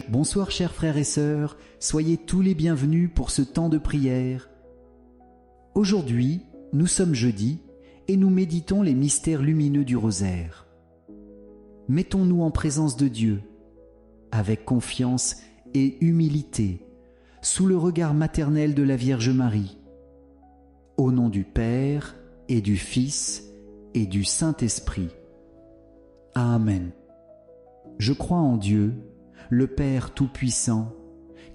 Bonsoir chers frères et sœurs, soyez tous les bienvenus pour ce temps de prière. Aujourd'hui, nous sommes jeudi et nous méditons les mystères lumineux du rosaire. Mettons-nous en présence de Dieu, avec confiance et humilité, sous le regard maternel de la Vierge Marie. Au nom du Père et du Fils et du Saint-Esprit. Amen. Je crois en Dieu, le Père Tout-Puissant,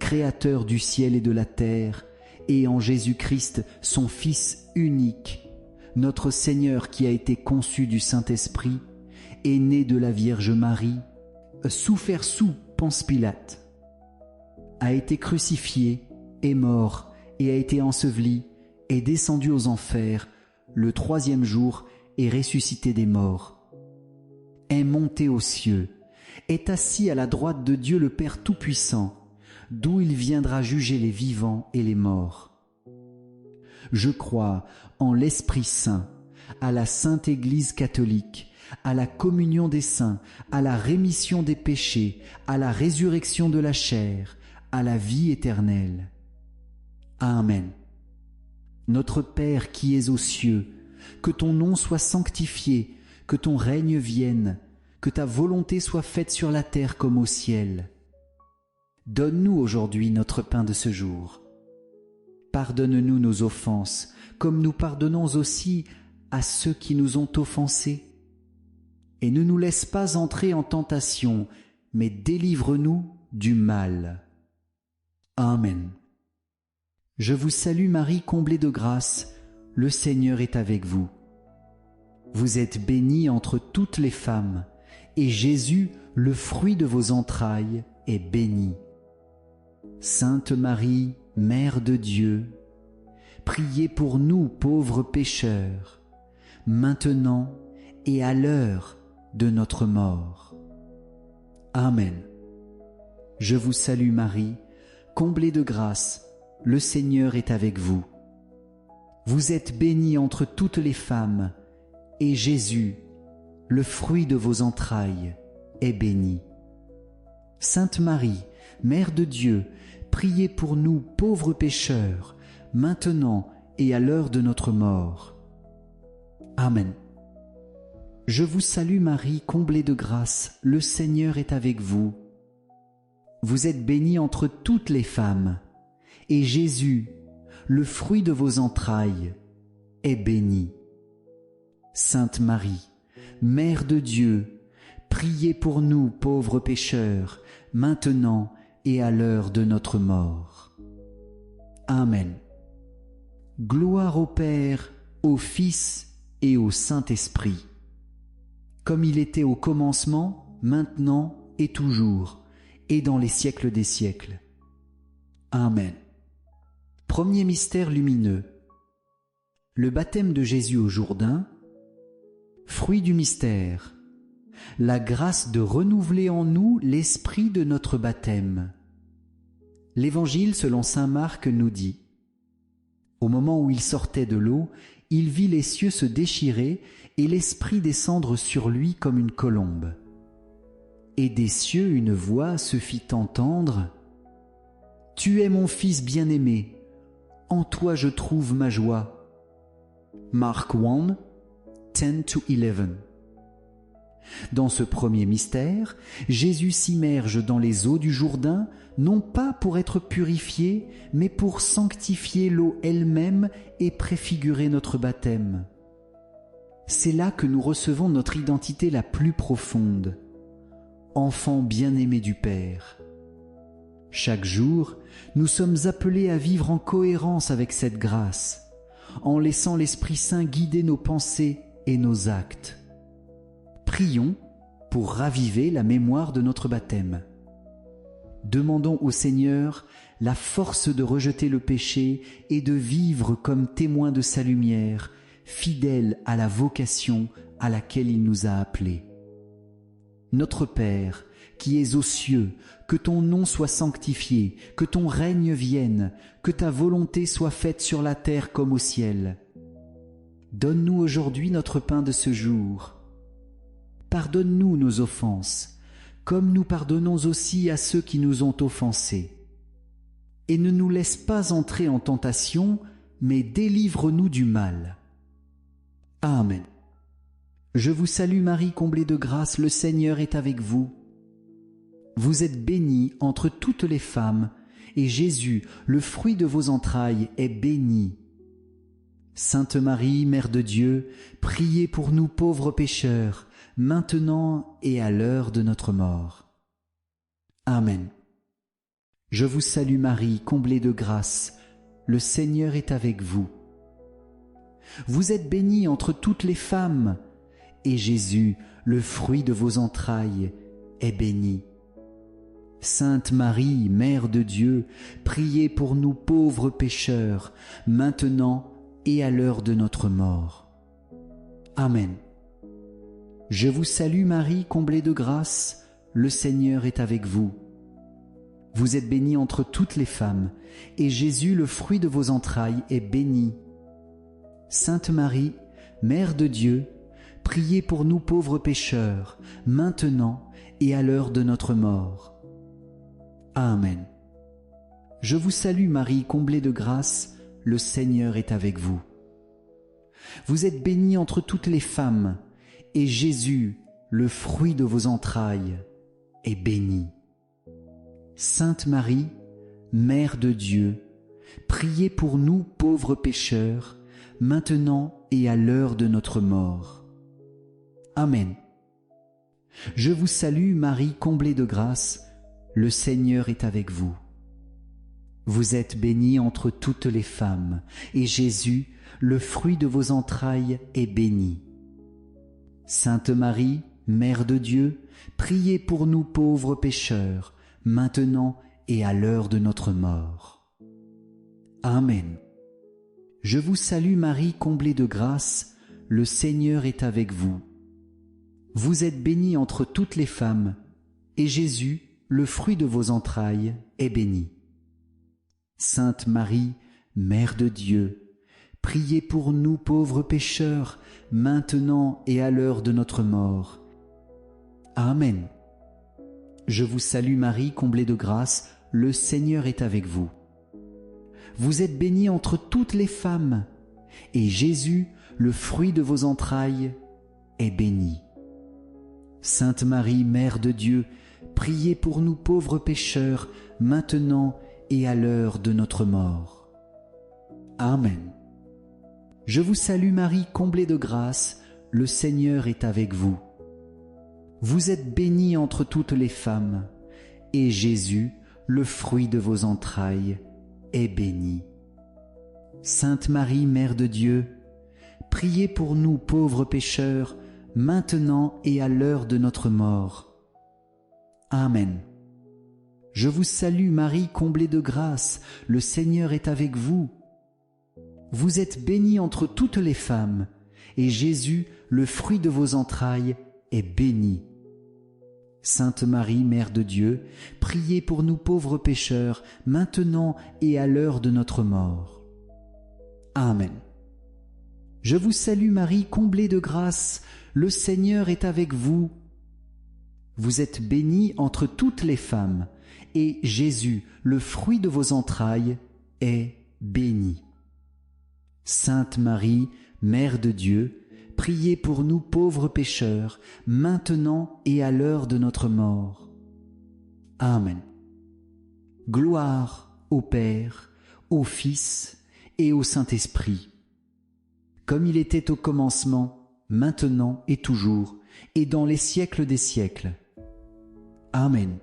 Créateur du ciel et de la terre, et en Jésus-Christ, son Fils unique, notre Seigneur qui a été conçu du Saint-Esprit, est né de la Vierge Marie, souffert sous Ponce Pilate, a été crucifié, est mort et a été enseveli, est descendu aux enfers, le troisième jour est ressuscité des morts, est monté aux cieux, est assis à la droite de Dieu le Père Tout-Puissant, d'où il viendra juger les vivants et les morts. Je crois en l'Esprit Saint, à la Sainte Église catholique, à la communion des saints, à la rémission des péchés, à la résurrection de la chair, à la vie éternelle. Amen. Notre Père qui es aux cieux, que ton nom soit sanctifié, que ton règne vienne, que ta volonté soit faite sur la terre comme au ciel. Donne-nous aujourd'hui notre pain de ce jour. Pardonne-nous nos offenses, comme nous pardonnons aussi à ceux qui nous ont offensés. Et ne nous laisse pas entrer en tentation, mais délivre-nous du mal. Amen. Je vous salue Marie, comblée de grâce, le Seigneur est avec vous. Vous êtes bénie entre toutes les femmes, et Jésus, le fruit de vos entrailles, est béni. Sainte Marie, Mère de Dieu, priez pour nous pauvres pécheurs, maintenant et à l'heure de notre mort. Amen. Je vous salue Marie, comblée de grâce, le Seigneur est avec vous. Vous êtes bénie entre toutes les femmes, et Jésus, le fruit de vos entrailles, est béni. Sainte Marie, Mère de Dieu, priez pour nous pauvres pécheurs, maintenant et à l'heure de notre mort. Amen. Je vous salue Marie, comblée de grâce, le Seigneur est avec vous. Vous êtes bénie entre toutes les femmes, et Jésus, le fruit de vos entrailles, est béni. Sainte Marie, Mère de Dieu, priez pour nous pauvres pécheurs, maintenant et à l'heure de notre mort. Amen. Gloire au Père, au Fils et au Saint-Esprit, comme il était au commencement, maintenant et toujours, et dans les siècles des siècles. Amen. Premier mystère lumineux. Le baptême de Jésus au Jourdain. Fruit du mystère, la grâce de renouveler en nous l'esprit de notre baptême. L'Évangile selon saint Marc nous dit: au moment où il sortait de l'eau, il vit les cieux se déchirer et l'Esprit descendre sur lui comme une colombe. Et des cieux une voix se fit entendre: Tu es mon Fils bien-aimé, en toi je trouve ma joie. Mark 1, 10-11. Dans ce premier mystère, Jésus s'immerge dans les eaux du Jourdain, non pas pour être purifié, mais pour sanctifier l'eau elle-même et préfigurer notre baptême. C'est là que nous recevons notre identité la plus profonde, enfant bien-aimé du Père. Chaque jour, nous sommes appelés à vivre en cohérence avec cette grâce, en laissant l'Esprit Saint guider nos pensées et nos actes. Prions pour raviver la mémoire de notre baptême. Demandons au Seigneur la force de rejeter le péché et de vivre comme témoins de sa lumière, fidèles à la vocation à laquelle il nous a appelés. Notre Père, qui es aux cieux, que ton nom soit sanctifié, que ton règne vienne, que ta volonté soit faite sur la terre comme au ciel. Donne-nous aujourd'hui notre pain de ce jour. Pardonne-nous nos offenses, comme nous pardonnons aussi à ceux qui nous ont offensés. Et ne nous laisse pas entrer en tentation, mais délivre-nous du mal. Amen. Je vous salue Marie, comblée de grâce, le Seigneur est avec vous. Vous êtes bénie entre toutes les femmes, et Jésus, le fruit de vos entrailles, est béni. Sainte Marie, Mère de Dieu, priez pour nous pauvres pécheurs, maintenant et à l'heure de notre mort. Amen. Je vous salue Marie, comblée de grâce, le Seigneur est avec vous. Vous êtes bénie entre toutes les femmes, et Jésus, le fruit de vos entrailles, est béni. Sainte Marie, Mère de Dieu, priez pour nous pauvres pécheurs, maintenant et à l'heure de notre mort. Amen. Je vous salue Marie, comblée de grâce, le Seigneur est avec vous. Vous êtes bénie entre toutes les femmes, et Jésus, le fruit de vos entrailles, est béni. Sainte Marie, Mère de Dieu, priez pour nous pauvres pécheurs, maintenant et à l'heure de notre mort. Amen. Je vous salue Marie, comblée de grâce, le Seigneur est avec vous. Vous êtes bénie entre toutes les femmes, et Jésus, le fruit de vos entrailles, est béni. Sainte Marie, Mère de Dieu, priez pour nous pauvres pécheurs, maintenant et à l'heure de notre mort. Amen. Je vous salue Marie, comblée de grâce, le Seigneur est avec vous. Vous êtes bénie entre toutes les femmes, et Jésus, le fruit de vos entrailles, est béni. Sainte Marie, Mère de Dieu, priez pour nous pauvres pécheurs, maintenant et à l'heure de notre mort. Amen. Je vous salue Marie, comblée de grâce, le Seigneur est avec vous. Vous êtes bénie entre toutes les femmes, et Jésus, le fruit de vos entrailles, est béni. Sainte Marie, Mère de Dieu, priez pour nous pauvres pécheurs, maintenant et à l'heure de notre mort. Amen. Je vous salue Marie, comblée de grâce, le Seigneur est avec vous. Vous êtes bénie entre toutes les femmes, et Jésus, le fruit de vos entrailles, est béni. Sainte Marie, Mère de Dieu, priez pour nous pauvres pécheurs, maintenant et à l'heure de notre mort. Amen. Je vous salue Marie, comblée de grâce, le Seigneur est avec vous. Vous êtes bénie entre toutes les femmes, et Jésus, le fruit de vos entrailles, est béni. Sainte Marie, Mère de Dieu, priez pour nous pauvres pécheurs, maintenant et à l'heure de notre mort. Amen. Je vous salue Marie, comblée de grâce, le Seigneur est avec vous. Vous êtes bénie entre toutes les femmes, et Jésus, le fruit de vos entrailles, est béni. Sainte Marie, Mère de Dieu, priez pour nous pauvres pécheurs, maintenant et à l'heure de notre mort. Amen. Je vous salue Marie, comblée de grâce, le Seigneur est avec vous. Vous êtes bénie entre toutes les femmes, et Jésus, le fruit de vos entrailles, est béni. Sainte Marie, Mère de Dieu, priez pour nous pauvres pécheurs, maintenant et à l'heure de notre mort. Amen. Gloire au Père, au Fils et au Saint-Esprit, comme il était au commencement, maintenant et toujours, et dans les siècles des siècles. Amen.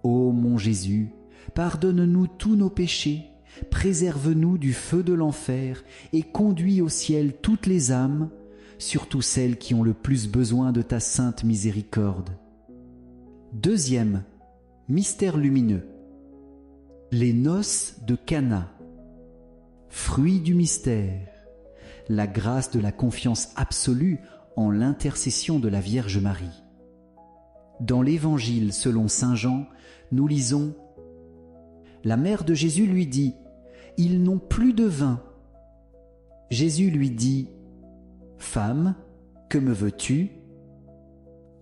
Ô mon Jésus, pardonne-nous tous nos péchés, préserve-nous du feu de l'enfer et conduis au ciel toutes les âmes, surtout celles qui ont le plus besoin de ta sainte miséricorde. Deuxième mystère lumineux. Les noces de Cana. Fruit du mystère, la grâce de la confiance absolue en l'intercession de la Vierge Marie. Dans l'Évangile selon saint Jean, nous lisons « La mère de Jésus lui dit « Ils n'ont plus de vin. » Jésus lui dit « Femme, que me veux-tu »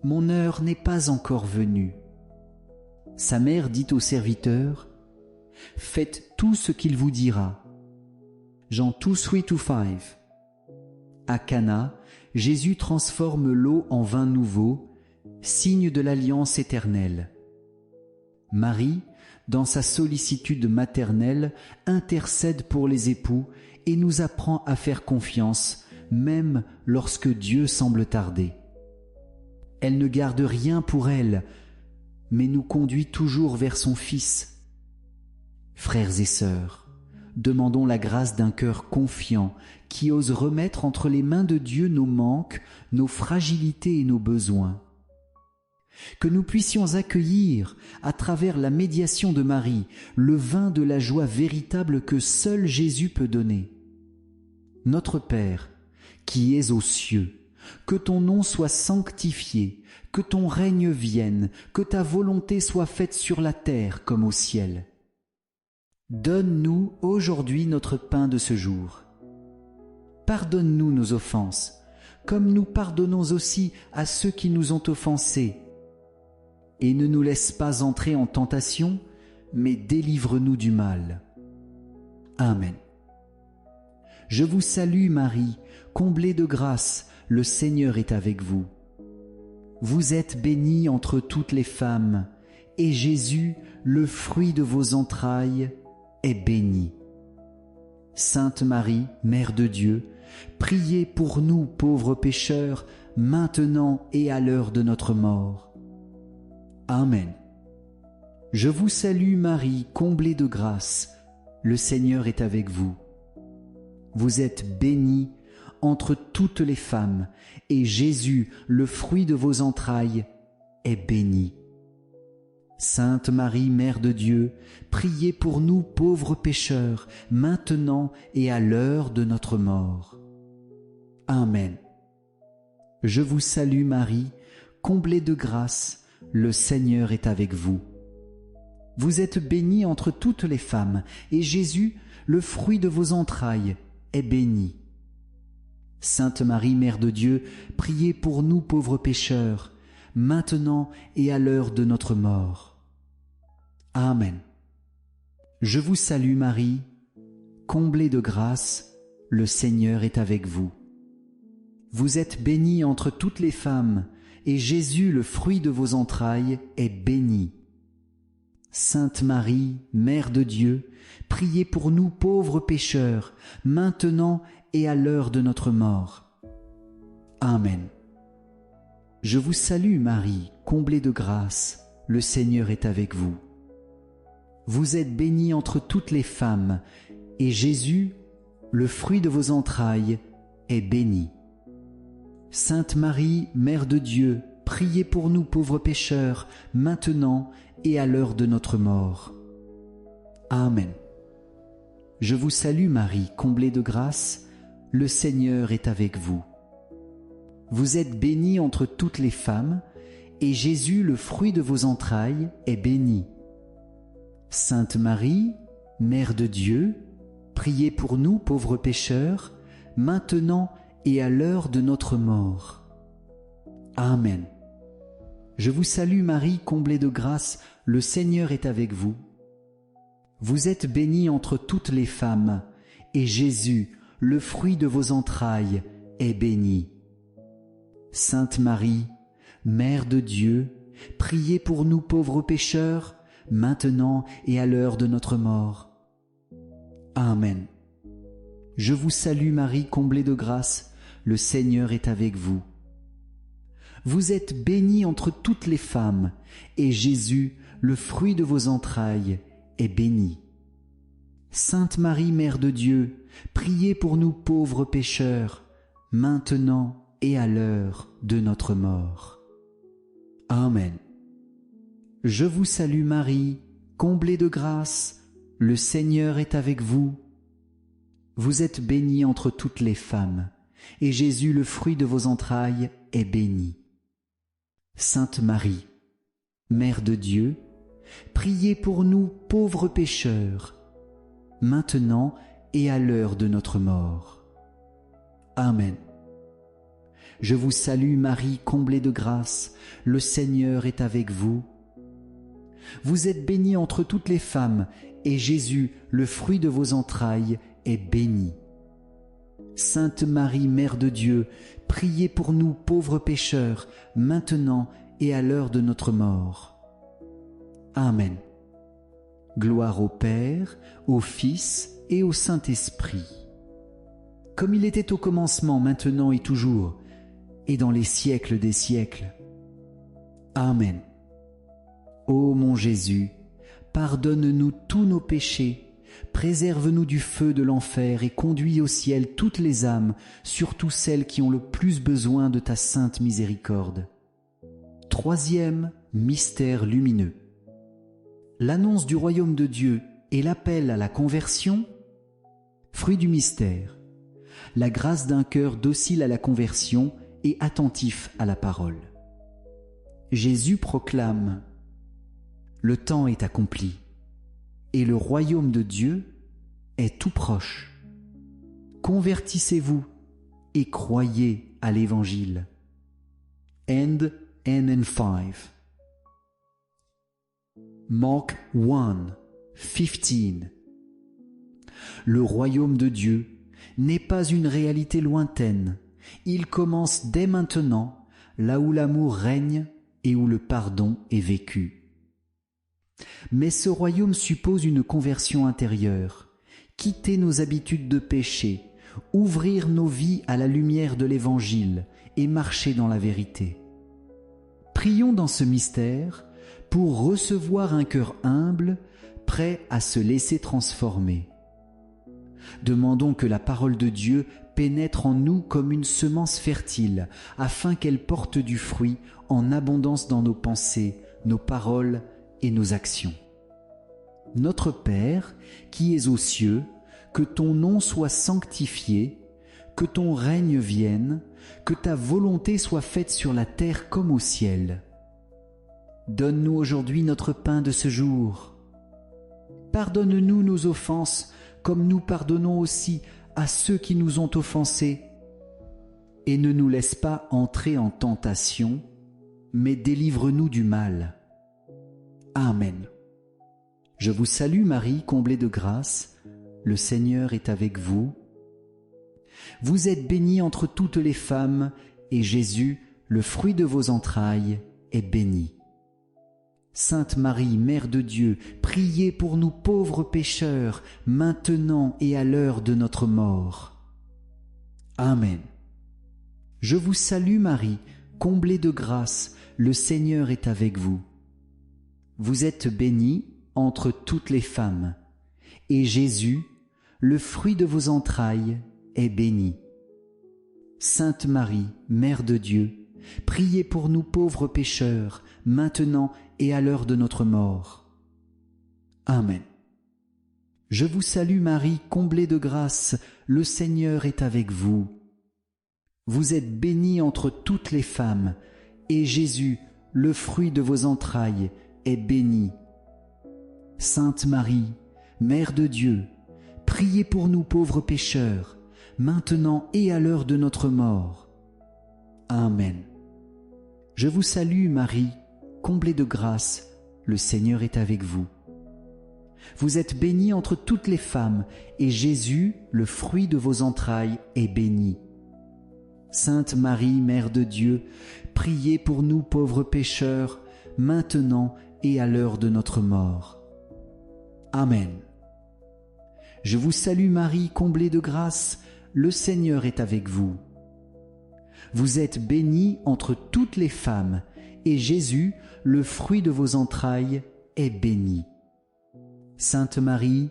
mon heure n'est pas encore venue. » Sa mère dit au serviteur, « Faites tout ce qu'il vous dira. » Jean 2:3-5. À Cana, Jésus transforme l'eau en vin nouveau, signe de l'alliance éternelle. Marie, dans sa sollicitude maternelle, intercède pour les époux et nous apprend à faire confiance, même lorsque Dieu semble tarder. Elle ne garde rien pour elle, mais nous conduit toujours vers son Fils. Frères et sœurs, demandons la grâce d'un cœur confiant qui ose remettre entre les mains de Dieu nos manques, nos fragilités et nos besoins. Que nous puissions accueillir, à travers la médiation de Marie, le vin de la joie véritable que seul Jésus peut donner. Notre Père, qui es aux cieux, que ton nom soit sanctifié, que ton règne vienne, que ta volonté soit faite sur la terre comme au ciel. Donne-nous aujourd'hui notre pain de ce jour. Pardonne-nous nos offenses, comme nous pardonnons aussi à ceux qui nous ont offensés. Et ne nous laisse pas entrer en tentation, mais délivre-nous du mal. Amen. Je vous salue Marie, comblée de grâce, le Seigneur est avec vous. Vous êtes bénie entre toutes les femmes, et Jésus, le fruit de vos entrailles, est béni. Sainte Marie, Mère de Dieu, priez pour nous pauvres pécheurs, maintenant et à l'heure de notre mort. Amen. Je vous salue Marie, comblée de grâce, le Seigneur est avec vous. Vous êtes bénie entre toutes les femmes, et Jésus, le fruit de vos entrailles, est béni. Sainte Marie, Mère de Dieu, priez pour nous pauvres pécheurs, maintenant et à l'heure de notre mort. Amen. Je vous salue Marie, comblée de grâce, le Seigneur est avec vous. Vous êtes bénie entre toutes les femmes, et Jésus, le fruit de vos entrailles, est béni. Sainte Marie, Mère de Dieu, priez pour nous pauvres pécheurs, maintenant et à l'heure de notre mort. Amen. Je vous salue Marie, comblée de grâce, le Seigneur est avec vous. Vous êtes bénie entre toutes les femmes, et Jésus, le fruit de vos entrailles, est béni. Sainte Marie, Mère de Dieu, priez pour nous pauvres pécheurs, maintenant et à l'heure de notre mort. Amen. Je vous salue Marie, comblée de grâce, le Seigneur est avec vous. Vous êtes bénie entre toutes les femmes, et Jésus, le fruit de vos entrailles, est béni. Sainte Marie, Mère de Dieu, priez pour nous pauvres pécheurs, maintenant et à l'heure de notre mort. Amen. Je vous salue Marie, comblée de grâce, le Seigneur est avec vous. Vous êtes bénie entre toutes les femmes, et Jésus, le fruit de vos entrailles, est béni. Sainte Marie, Mère de Dieu, priez pour nous pauvres pécheurs, maintenant et à l'heure de notre mort. Amen. Je vous salue Marie, comblée de grâce, le Seigneur est avec vous. Vous êtes bénie entre toutes les femmes, et Jésus, le fruit de vos entrailles, est béni. Sainte Marie, Mère de Dieu, priez pour nous pauvres pécheurs, maintenant et à l'heure de notre mort. Amen. Je vous salue Marie, comblée de grâce, le Seigneur est avec vous. Vous êtes bénie entre toutes les femmes, et Jésus, le fruit de vos entrailles, est béni. Sainte Marie, Mère de Dieu, priez pour nous pauvres pécheurs, maintenant et à l'heure de notre mort. Amen. Je vous salue Marie, comblée de grâce, le Seigneur est avec vous. Vous êtes bénie entre toutes les femmes, et Jésus, le fruit de vos entrailles, est béni. Sainte Marie, Mère de Dieu, priez pour nous pauvres pécheurs, maintenant et à l'heure de notre mort. Amen. Je vous salue Marie, comblée de grâce, le Seigneur est avec vous. Vous êtes bénie entre toutes les femmes, et Jésus, le fruit de vos entrailles, est béni. Sainte Marie, Mère de Dieu, priez pour nous pauvres pécheurs, maintenant et à l'heure de notre mort. Amen. Gloire au Père, au Fils et au Saint-Esprit, comme il était au commencement, maintenant et toujours, et dans les siècles des siècles. Amen. Ô mon Jésus, pardonne-nous tous nos péchés, préserve-nous du feu de l'enfer et conduis au ciel toutes les âmes, surtout celles qui ont le plus besoin de ta sainte miséricorde. Troisième mystère lumineux. L'annonce du royaume de Dieu et l'appel à la conversion. Fruit du mystère. La grâce d'un cœur docile à la conversion et attentif à la parole. Jésus proclame : le temps est accompli et le royaume de Dieu est tout proche. Convertissez-vous et croyez à l'Évangile. End NN5. Mark 1:15. Le royaume de Dieu n'est pas une réalité lointaine. Il commence dès maintenant, là où l'amour règne et où le pardon est vécu. Mais ce royaume suppose une conversion intérieure, quitter nos habitudes de péché, ouvrir nos vies à la lumière de l'Évangile et marcher dans la vérité. Prions dans ce mystère pour recevoir un cœur humble, prêt à se laisser transformer. Demandons que la parole de Dieu pénètre en nous comme une semence fertile, afin qu'elle porte du fruit en abondance dans nos pensées, nos paroles et nos actions. Notre Père, qui es aux cieux, que ton nom soit sanctifié, que ton règne vienne, que ta volonté soit faite sur la terre comme au ciel. Donne-nous aujourd'hui notre pain de ce jour. Pardonne-nous nos offenses, comme nous pardonnons aussi à ceux qui nous ont offensés. Et ne nous laisse pas entrer en tentation, mais délivre-nous du mal. Amen. Je vous salue Marie, comblée de grâce, le Seigneur est avec vous. Vous êtes bénie entre toutes les femmes, et Jésus, le fruit de vos entrailles, est béni. Sainte Marie, Mère de Dieu, priez pour nous pauvres pécheurs, maintenant et à l'heure de notre mort. Amen. Je vous salue Marie, comblée de grâce, le Seigneur est avec vous. Vous êtes bénie entre toutes les femmes, et Jésus, le fruit de vos entrailles, est béni. Sainte Marie, Mère de Dieu, priez pour nous pauvres pécheurs, maintenant et à l'heure de notre mort. Amen. Je vous salue Marie, comblée de grâce, le Seigneur est avec vous. Vous êtes bénie entre toutes les femmes, et Jésus, le fruit de vos entrailles, est béni. Sainte Marie, Mère de Dieu, priez pour nous pauvres pécheurs, maintenant et à l'heure de notre mort. Amen. Je vous salue Marie, comblée de grâce, le Seigneur est avec vous. Vous êtes bénie entre toutes les femmes, et Jésus, le fruit de vos entrailles, est béni. Sainte Marie, Mère de Dieu, priez pour nous pauvres pécheurs, maintenant et à l'heure de notre mort. Amen. Je vous salue Marie, comblée de grâce, le Seigneur est avec vous. Vous êtes bénie entre toutes les femmes, et Jésus, le fruit de vos entrailles, est béni. Sainte Marie,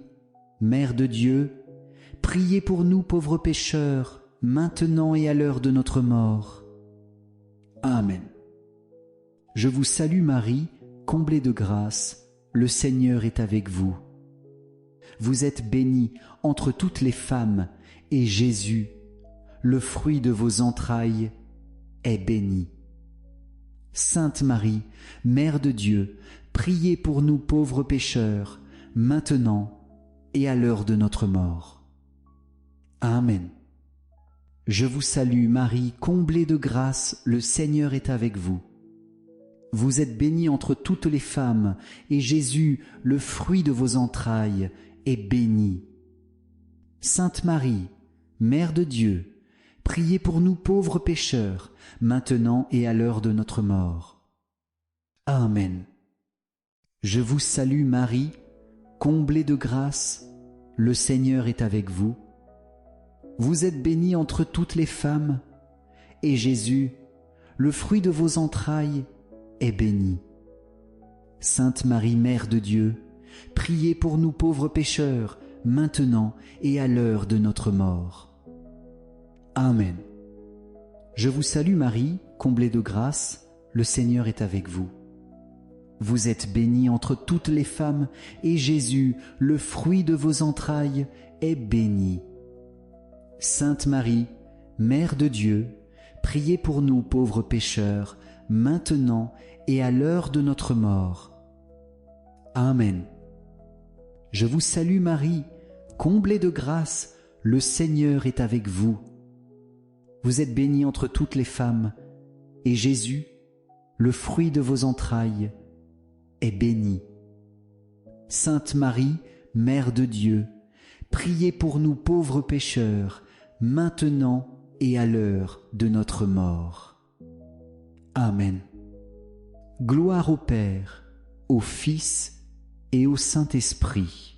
Mère de Dieu, priez pour nous pauvres pécheurs, maintenant et à l'heure de notre mort. Amen. Je vous salue Marie, comblée de grâce, le Seigneur est avec vous. Vous êtes bénie entre toutes les femmes, et Jésus, le fruit de vos entrailles, est béni. Sainte Marie, Mère de Dieu, priez pour nous pauvres pécheurs, maintenant et à l'heure de notre mort. Amen. Je vous salue Marie, comblée de grâce, le Seigneur est avec vous. Vous êtes bénie entre toutes les femmes, et Jésus, le fruit de vos entrailles, est béni. Sainte Marie, Mère de Dieu, priez pour nous pauvres pécheurs, maintenant et à l'heure de notre mort. Amen. Je vous salue Marie, comblée de grâce, le Seigneur est avec vous. Vous êtes bénie entre toutes les femmes, et Jésus, le fruit de vos entrailles, est béni. Sainte Marie, Mère de Dieu, priez pour nous pauvres pécheurs, maintenant et à l'heure de notre mort. Amen. Je vous salue Marie, comblée de grâce, le Seigneur est avec vous. Vous êtes bénie entre toutes les femmes, et Jésus, le fruit de vos entrailles, est béni. Sainte Marie, Mère de Dieu, priez pour nous pauvres pécheurs, maintenant et à l'heure de notre mort. Amen. Je vous salue Marie, comblée de grâce, le Seigneur est avec vous. Vous êtes bénie entre toutes les femmes, et Jésus, le fruit de vos entrailles, est béni. Sainte Marie, Mère de Dieu, priez pour nous pauvres pécheurs, maintenant et à l'heure de notre mort. Amen. Gloire au Père, au Fils et au Saint-Esprit,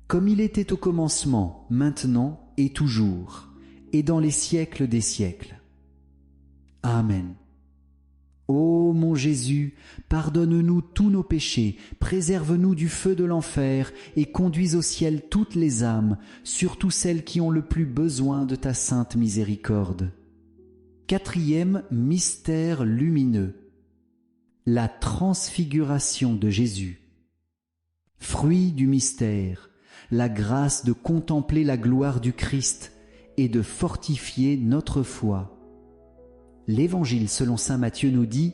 comme il était au commencement, maintenant et toujours, et dans les siècles des siècles. Amen. Ô mon Jésus, pardonne-nous tous nos péchés, préserve-nous du feu de l'enfer et conduis au ciel toutes les âmes, surtout celles qui ont le plus besoin de ta sainte miséricorde. Quatrième mystère lumineux. La transfiguration de Jésus. Fruit du mystère, la grâce de contempler la gloire du Christ et de fortifier notre foi. L'Évangile selon saint Matthieu nous dit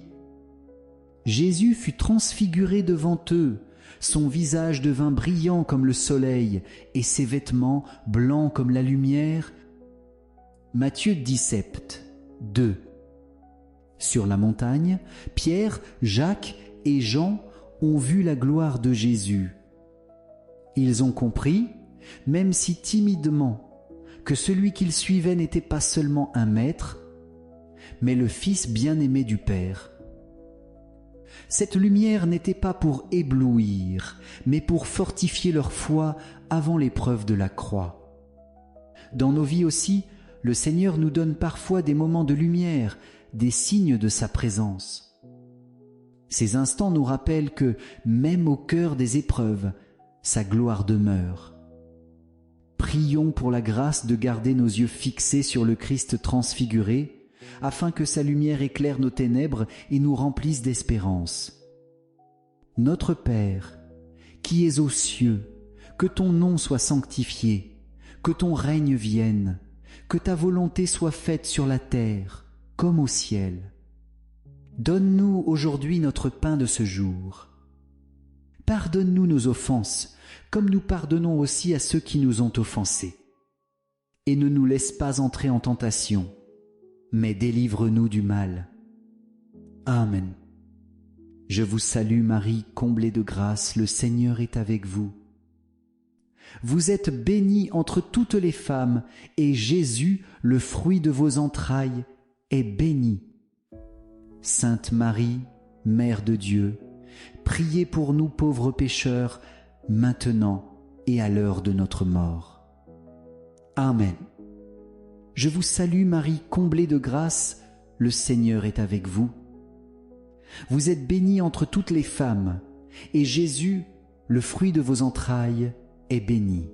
« Jésus fut transfiguré devant eux, son visage devint brillant comme le soleil et ses vêtements blancs comme la lumière. » Matthieu 17, 2. Sur la montagne, Pierre, Jacques et Jean ont vu la gloire de Jésus. Ils ont compris, même si timidement, que celui qu'ils suivaient n'était pas seulement un maître, mais le Fils bien-aimé du Père. Cette lumière n'était pas pour éblouir, mais pour fortifier leur foi avant l'épreuve de la croix. Dans nos vies aussi, le Seigneur nous donne parfois des moments de lumière, des signes de sa présence. Ces instants nous rappellent que, même au cœur des épreuves, sa gloire demeure. Prions pour la grâce de garder nos yeux fixés sur le Christ transfiguré, afin que sa lumière éclaire nos ténèbres et nous remplisse d'espérance. Notre Père, qui es aux cieux, que ton nom soit sanctifié, que ton règne vienne, que ta volonté soit faite sur la terre comme au ciel. Donne-nous aujourd'hui notre pain de ce jour. Pardonne-nous nos offenses, comme nous pardonnons aussi à ceux qui nous ont offensés. Et ne nous laisse pas entrer en tentation, mais délivre-nous du mal. Amen. Je vous salue Marie, comblée de grâce, le Seigneur est avec vous. Vous êtes bénie entre toutes les femmes, et Jésus, le fruit de vos entrailles, est béni. Sainte Marie, Mère de Dieu, priez pour nous pauvres pécheurs, maintenant et à l'heure de notre mort. Amen. Je vous salue Marie, comblée de grâce, le Seigneur est avec vous. Vous êtes bénie entre toutes les femmes, et Jésus, le fruit de vos entrailles, est béni.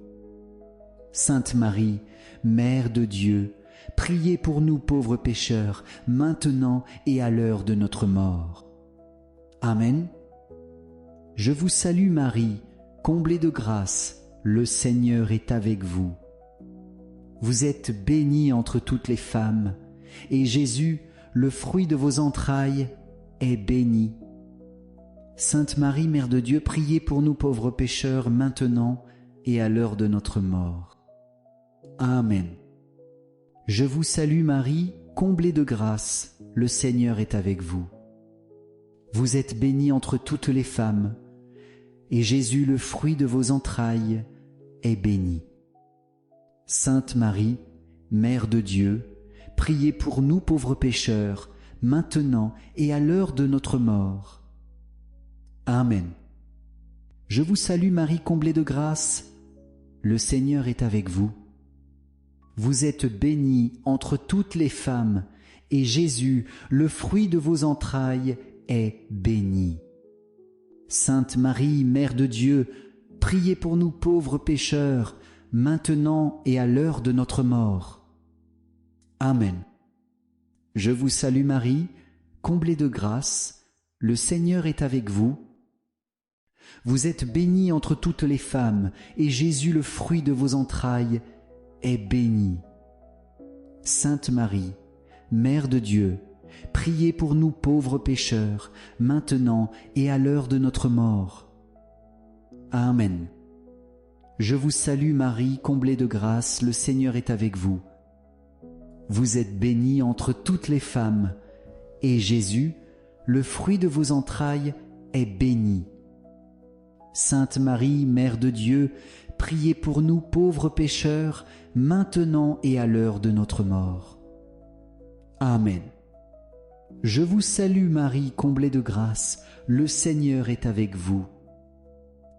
Sainte Marie, Mère de Dieu, priez pour nous pauvres pécheurs, maintenant et à l'heure de notre mort. Amen. Je vous salue Marie, comblée de grâce, le Seigneur est avec vous. Vous êtes bénie entre toutes les femmes, et Jésus, le fruit de vos entrailles, est béni. Sainte Marie, Mère de Dieu, priez pour nous pauvres pécheurs, maintenant et à l'heure de notre mort. Amen. Je vous salue Marie, comblée de grâce, le Seigneur est avec vous. Vous êtes bénie entre toutes les femmes, et Jésus, le fruit de vos entrailles, est béni. Sainte Marie, Mère de Dieu, priez pour nous pauvres pécheurs, maintenant et à l'heure de notre mort. Amen. Je vous salue Marie, comblée de grâce, le Seigneur est avec vous. Vous êtes bénie entre toutes les femmes, et Jésus, le fruit de vos entrailles, est béni. Sainte Marie, Mère de Dieu, priez pour nous pauvres pécheurs, maintenant et à l'heure de notre mort. Amen. Je vous salue Marie, comblée de grâce, le Seigneur est avec vous. Vous êtes bénie entre toutes les femmes, et Jésus, le fruit de vos entrailles, est béni. Sainte Marie, Mère de Dieu, priez pour nous pauvres pécheurs, maintenant et à l'heure de notre mort. Amen. Je vous salue Marie, comblée de grâce, le Seigneur est avec vous. Vous êtes bénie entre toutes les femmes, et Jésus, le fruit de vos entrailles, est béni. Sainte Marie, Mère de Dieu, priez pour nous pauvres pécheurs, maintenant et à l'heure de notre mort. Amen. Je vous salue Marie, comblée de grâce, le Seigneur est avec vous.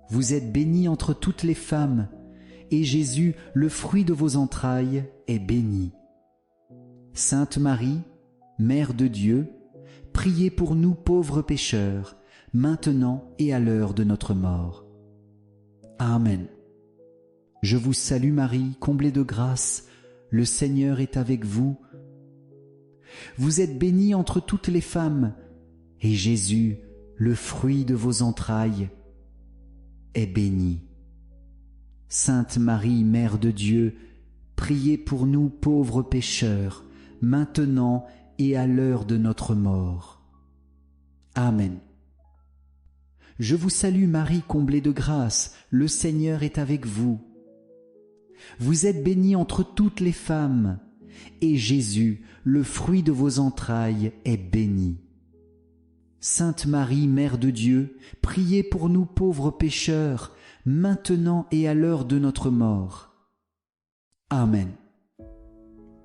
Vous êtes bénie entre toutes les femmes, et Jésus, le fruit de vos entrailles, est béni. Sainte Marie, Mère de Dieu, priez pour nous pauvres pécheurs, maintenant et à l'heure de notre mort. Amen. Je vous salue Marie, comblée de grâce, le Seigneur est avec vous. Vous êtes bénie entre toutes les femmes, et Jésus, le fruit de vos entrailles, est béni. Sainte Marie, Mère de Dieu, priez pour nous pauvres pécheurs, maintenant et à l'heure de notre mort. Amen. Je vous salue Marie, comblée de grâce, le Seigneur est avec vous. Vous êtes bénie entre toutes les femmes, et Jésus, le fruit de vos entrailles, est béni. Sainte Marie, Mère de Dieu, priez pour nous pauvres pécheurs, maintenant et à l'heure de notre mort. Amen.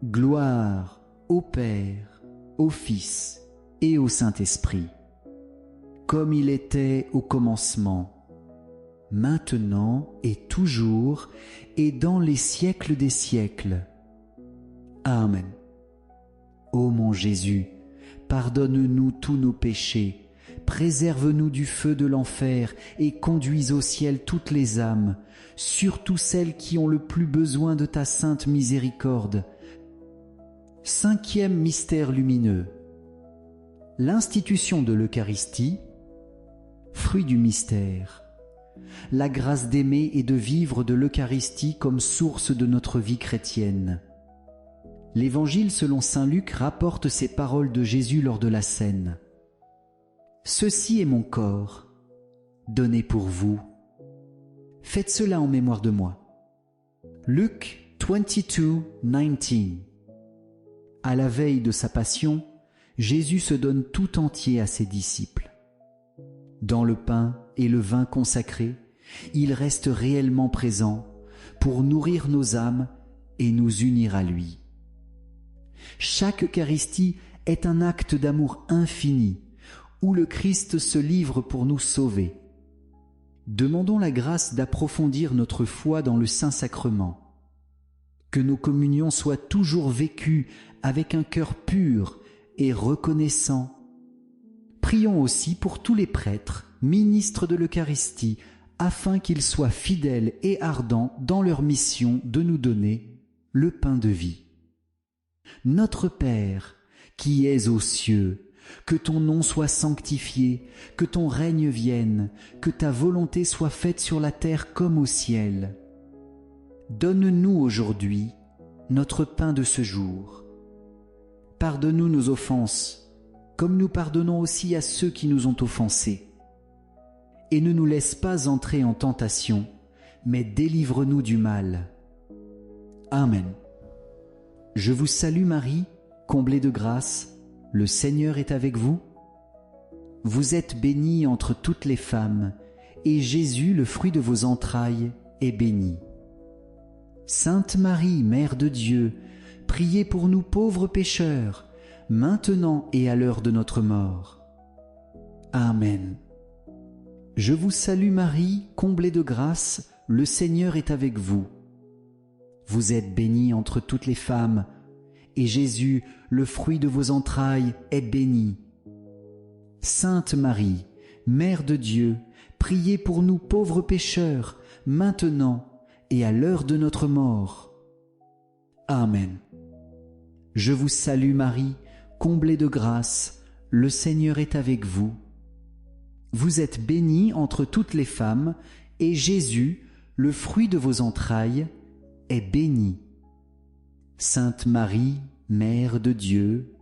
Gloire au Père, au Fils et au Saint-Esprit, comme il était au commencement, maintenant et toujours, et dans les siècles des siècles. Amen. Ô mon Jésus, pardonne-nous tous nos péchés, préserve-nous du feu de l'enfer et conduis au ciel toutes les âmes, surtout celles qui ont le plus besoin de ta sainte miséricorde. Cinquième mystère lumineux. L'institution de l'Eucharistie, fruit du mystère. La grâce d'aimer et de vivre de l'Eucharistie comme source de notre vie chrétienne. L'Évangile selon saint Luc rapporte ces paroles de Jésus lors de la scène. « Ceci est mon corps, donné pour vous. Faites cela en mémoire de moi. » Luc 22:19. À la veille de sa passion, Jésus se donne tout entier à ses disciples. Dans le pain et le vin consacrés, il reste réellement présent pour nourrir nos âmes et nous unir à lui. Chaque Eucharistie est un acte d'amour infini où le Christ se livre pour nous sauver. Demandons la grâce d'approfondir notre foi dans le Saint-Sacrement. Que nos communions soient toujours vécues avec un cœur pur et reconnaissant. Prions aussi pour tous les prêtres, ministres de l'Eucharistie, afin qu'ils soient fidèles et ardents dans leur mission de nous donner le pain de vie. Notre Père, qui es aux cieux, que ton nom soit sanctifié, que ton règne vienne, que ta volonté soit faite sur la terre comme au ciel. Donne-nous aujourd'hui notre pain de ce jour. Pardonne-nous nos offenses, comme nous pardonnons aussi à ceux qui nous ont offensés. Et ne nous laisse pas entrer en tentation, mais délivre-nous du mal. Amen. Je vous salue Marie, comblée de grâce, le Seigneur est avec vous. Vous êtes bénie entre toutes les femmes, et Jésus, le fruit de vos entrailles, est béni. Sainte Marie, Mère de Dieu, priez pour nous pauvres pécheurs, maintenant et à l'heure de notre mort. Amen. Je vous salue Marie, comblée de grâce, le Seigneur est avec vous. Vous êtes bénie entre toutes les femmes, et Jésus, le fruit de vos entrailles, est béni. Sainte Marie, Mère de Dieu, priez pour nous pauvres pécheurs, maintenant et à l'heure de notre mort. Amen. Je vous salue Marie, comblée de grâce, le Seigneur est avec vous. Vous êtes bénie entre toutes les femmes, et Jésus, le fruit de vos entrailles, est béni. Sainte Marie, Mère de Dieu,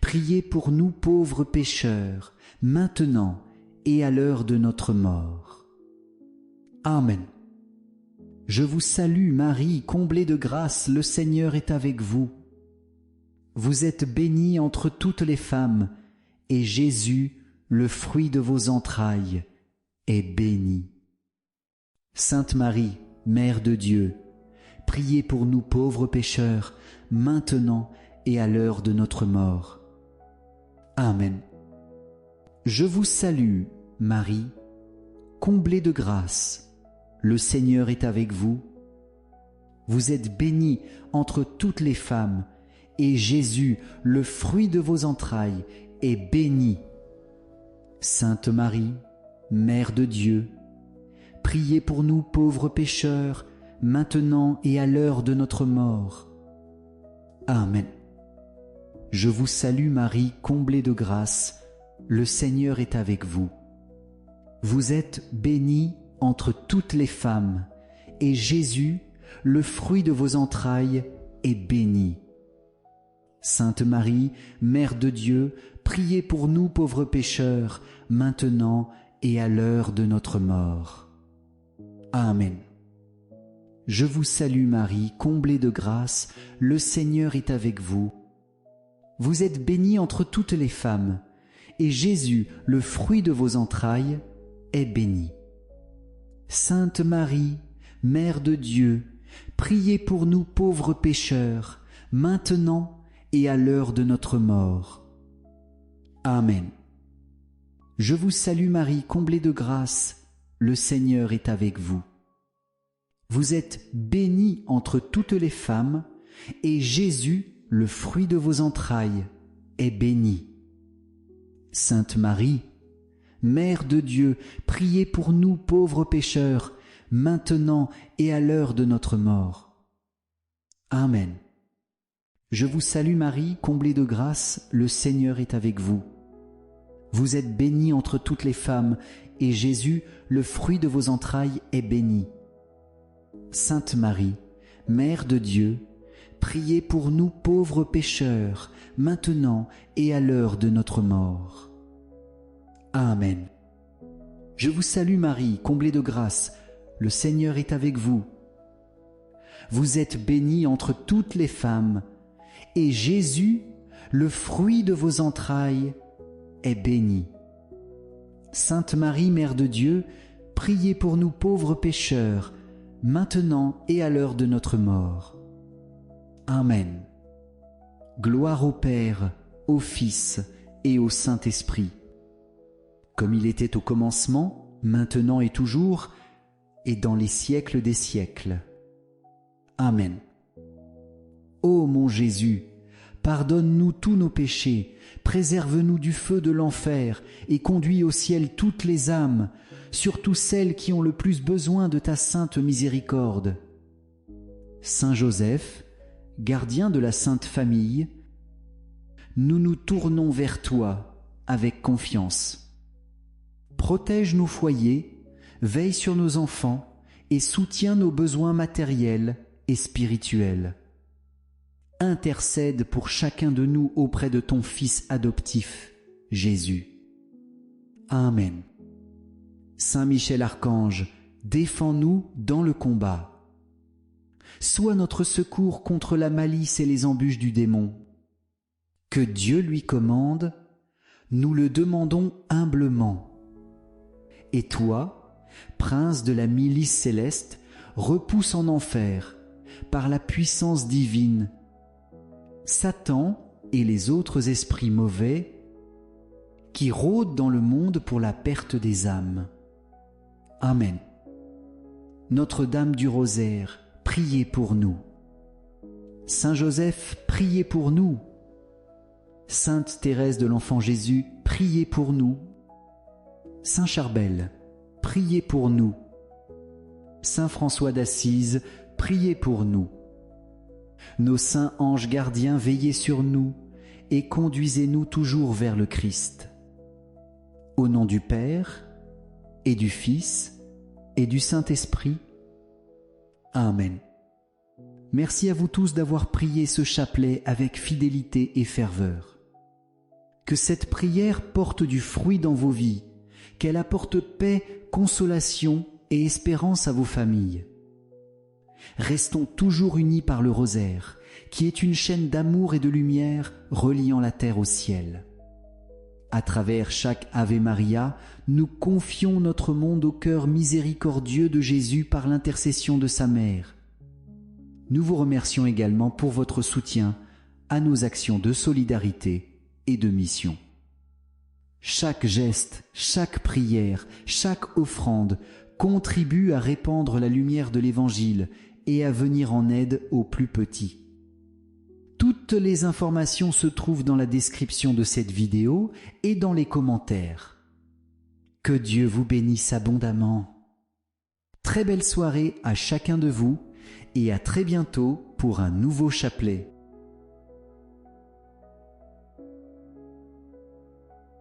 priez pour nous pauvres pécheurs, maintenant et à l'heure de notre mort. Amen. Je vous salue Marie, comblée de grâce, le Seigneur est avec vous. Vous êtes bénie entre toutes les femmes, et Jésus, le fruit de vos entrailles, est béni. Sainte Marie, Mère de Dieu, priez pour nous pauvres pécheurs, maintenant et à l'heure de notre mort. Amen. Je vous salue, Marie, comblée de grâce, le Seigneur est avec vous. Vous êtes bénie entre toutes les femmes, et Jésus, le fruit de vos entrailles, est béni. Sainte Marie, Mère de Dieu, priez pour nous pauvres pécheurs, maintenant et à l'heure de notre mort. Amen. Je vous salue Marie, comblée de grâce, le Seigneur est avec vous. Vous êtes bénie entre toutes les femmes, et Jésus, le fruit de vos entrailles, est béni. Sainte Marie, Mère de Dieu, priez pour nous pauvres pécheurs, maintenant et à l'heure de notre mort. Amen. Je vous salue Marie, comblée de grâce, le Seigneur est avec vous. Vous êtes bénie entre toutes les femmes, et Jésus, le fruit de vos entrailles, est béni. Sainte Marie, Mère de Dieu, priez pour nous pauvres pécheurs, maintenant et à l'heure de notre mort. Amen. Je vous salue Marie, comblée de grâce, le Seigneur est avec vous. Vous êtes bénie entre toutes les femmes, et Jésus, le fruit de vos entrailles, est béni. Sainte Marie, Mère de Dieu, priez pour nous pauvres pécheurs, maintenant et à l'heure de notre mort. Amen. Je vous salue Marie, comblée de grâce, le Seigneur est avec vous. Vous êtes bénie entre toutes les femmes, et Jésus, le fruit de vos entrailles, est béni. Sainte Marie, Mère de Dieu, priez pour nous pauvres pécheurs, maintenant et à l'heure de notre mort. Amen. Je vous salue Marie, comblée de grâce, le Seigneur est avec vous. Vous êtes bénie entre toutes les femmes, et Jésus, le fruit de vos entrailles, est béni. Sainte Marie, Mère de Dieu, priez pour nous pauvres pécheurs, maintenant et à l'heure de notre mort. Amen. Gloire au Père, au Fils et au Saint-Esprit, comme il était au commencement, maintenant et toujours, et dans les siècles des siècles. Amen. Ô mon Jésus, pardonne-nous tous nos péchés, préserve-nous du feu de l'enfer et conduis au ciel toutes les âmes, surtout celles qui ont le plus besoin de ta sainte miséricorde. Saint Joseph, gardien de la Sainte Famille, nous nous tournons vers toi avec confiance. Protège nos foyers, veille sur nos enfants et soutiens nos besoins matériels et spirituels. Intercède pour chacun de nous auprès de ton Fils adoptif, Jésus. Amen. Saint Michel Archange, défends-nous dans le combat. sois notre secours contre la malice et les embûches du démon. Que Dieu lui commande, nous le demandons humblement. Et toi, prince de la milice céleste, repousse en enfer, par la puissance divine, Satan et les autres esprits mauvais qui rôdent dans le monde pour la perte des âmes. Amen. Notre-Dame du Rosaire, priez pour nous. Saint Joseph, priez pour nous. Sainte Thérèse de l'Enfant Jésus, priez pour nous. Saint Charbel, priez pour nous. Saint François d'Assise, priez pour nous. Nos saints anges gardiens, veillez sur nous et conduisez-nous toujours vers le Christ. Au nom du Père, et du Fils, et du Saint-Esprit. Amen. Merci à vous tous d'avoir prié ce chapelet avec fidélité et ferveur. Que cette prière porte du fruit dans vos vies, qu'elle apporte paix, consolation et espérance à vos familles. Restons toujours unis par le rosaire, qui est une chaîne d'amour et de lumière reliant la terre au ciel. À travers chaque Ave Maria, nous confions notre monde au cœur miséricordieux de Jésus par l'intercession de sa mère. Nous vous remercions également pour votre soutien à nos actions de solidarité et de mission. Chaque geste, chaque prière, chaque offrande contribue à répandre la lumière de l'Évangile et à venir en aide aux plus petits. Toutes les informations se trouvent dans la description de cette vidéo et dans les commentaires. Que Dieu vous bénisse abondamment. Très belle soirée à chacun de vous et à très bientôt pour un nouveau chapelet.